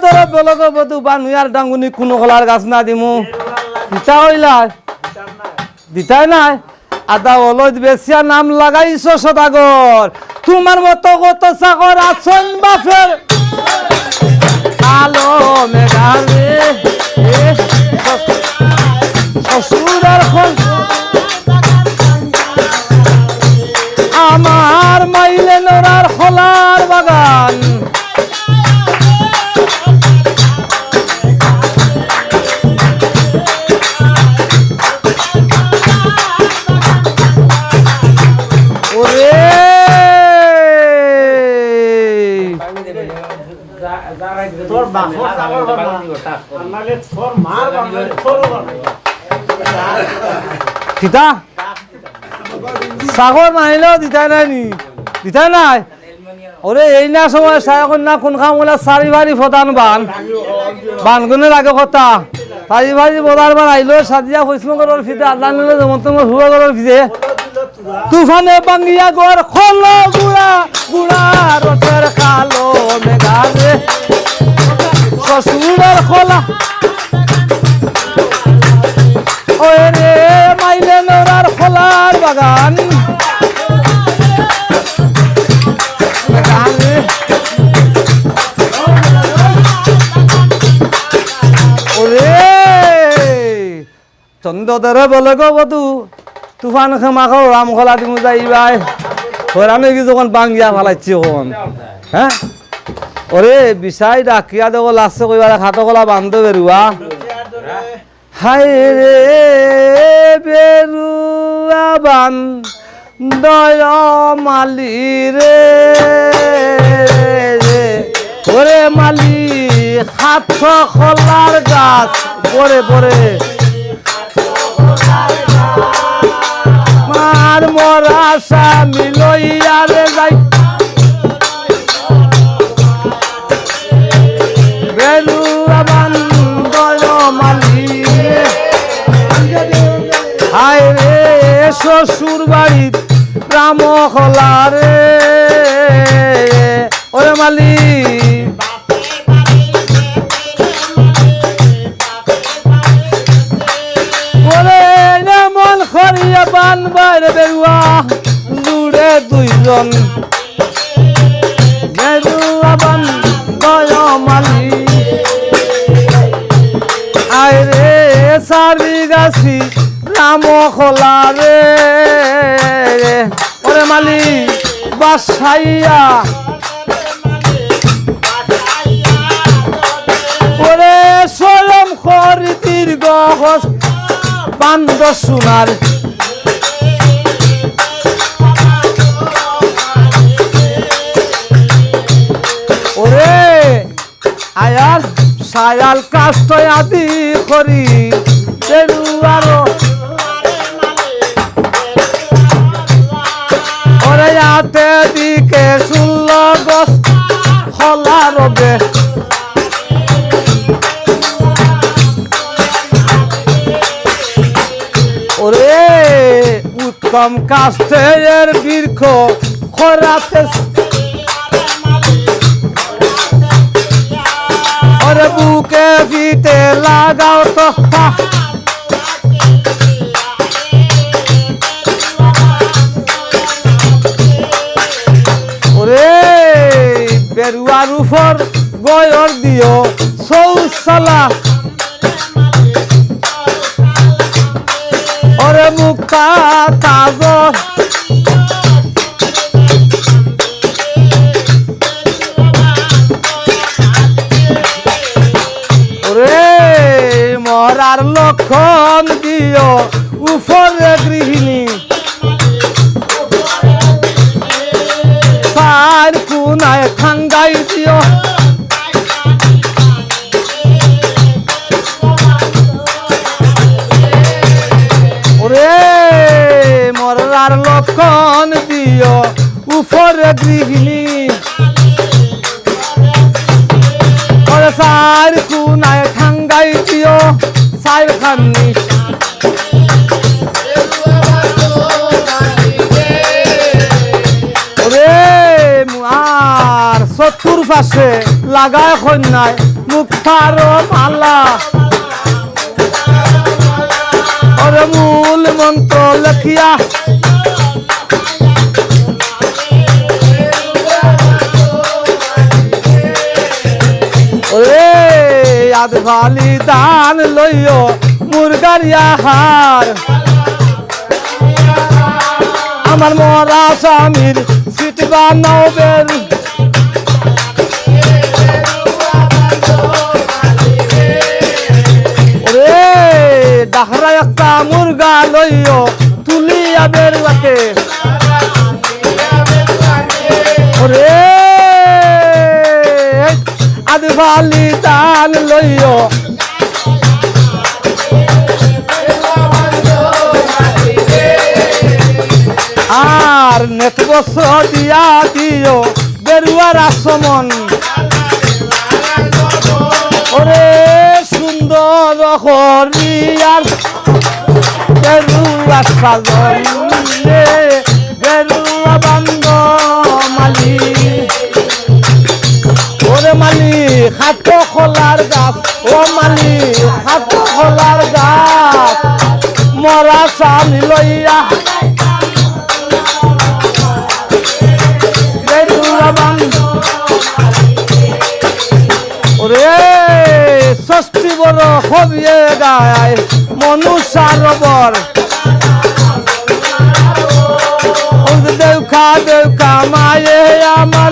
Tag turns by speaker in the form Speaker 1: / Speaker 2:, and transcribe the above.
Speaker 1: ধরে বলক বধু বানুয়ার ডাঙ্গুনি কোনো কলার গাছ না দিমু দিতা হইলা দিতাই নাই আদা অলদ বেশিয়া নাম লাগাইছ সদাগর তোমার মতো কত চাকর আছেন বাপের কালো মেঘারে শ্বশুরের আমার মাইলে নরার খোলার বাগান কিতা সাগর মাইলেও দিতাই নাই নি দিতাই নাই ওরে এই না সময় সাগর না কোন খাম বলে চারি বাড়ি ফতান বানগুনের আগে কথা চারি বাড়ি বদার বান আইলো সাদিয়া হৈসমগরের ফিতে আল্লাহ নিলে যেমন তোমার হুয়াগরের ফিতে তুফানে বাঙ্গিয়া গর খলো গুড়া গুড়া রসের কালো মেঘারে শ্বশুরের খোলা ওরে রে মাইলে নরার খোলার বাগান ওরে চন্দ্রধরে বলে গো বধু তুফান খেমাখো রাম খোলা দিমু যাইবাই আমি কি যখন বাঙ্গিয়া ফেলাইছি হন হ্যাঁ ওরে বিষাই ডাকিয়া দেব লাস্টে কইবার খাটো কলা বান্ধ বেরুয়া হাই রে বেরুয়া বান দয় মালি রে ওরে মালি হাত খোলার গাছ পরে পরে মার মরা স্বামী লইয়া রে যাই বেরুয়া বান দয় মালি হায় রে শ্বশুর বাড়ির রাম খোলা রে ওরে মালি ওরে মন খরিয়া বান বাইরে বেরুয়া জুড়ে দুইজন বেরুয়া বান দয় মালি আয় রে সারি গাছি রাম খোলা রে ওরে মালি বাসাইয়া ওরে সরম খরি দীর্ঘ পান্ড সোনার ওরে আয়াল সায়াল কাষ্ট আদি করি বেরুয়ারো ওরে হাতে দিকে 16 গছ খোলা রবে ওরে উত্তম কাষ্টের বৃক্ষ খরাতে ওরে বুকে ফিতে লাগাও তক্তা ওরে বেরুয়ার উপর গয়র দিও সৌসালা ওরে মুক্তা তাজ ওরে মরার লক্ষণ দিও উপরে গৃহিণী পার কুনায় খাঙ্গাই দিও ওরে মরার লক্ষণ দিও উপরে গৃহিণী ওরে সার কুনায় খাঙ্গাই দিও সাইর খান্নি ওরে আর চতুর পাশে লাগায় কন্যায় মুক্তার মালা ওরে মূল মন্ত্র লেখিয়া ওরে আদভালি দান লইও মুরগারিয়া হার আমার মরা স্বামীর সিট বানাও বের ওরে ডাহরা একটা মুরগা লইও তুলিয়া বেরুয়াকে ওরে আদভালি দান লইও আর নেট বছর দিয়া দিও বেরুয়ার আসমন ওরে সুন্দর হরিয়ার বেরুয়া সাজন বেরুয়া বান্দ মালি ওরে মালি হাত খোলার গাছ ও মালি হাত খোলার গাছ মরা চালি লইয়া ওরে ষষ্ঠী বড় হবিয়ে গায় মনুষার বর দেউখা দেউখা মায়ে আমার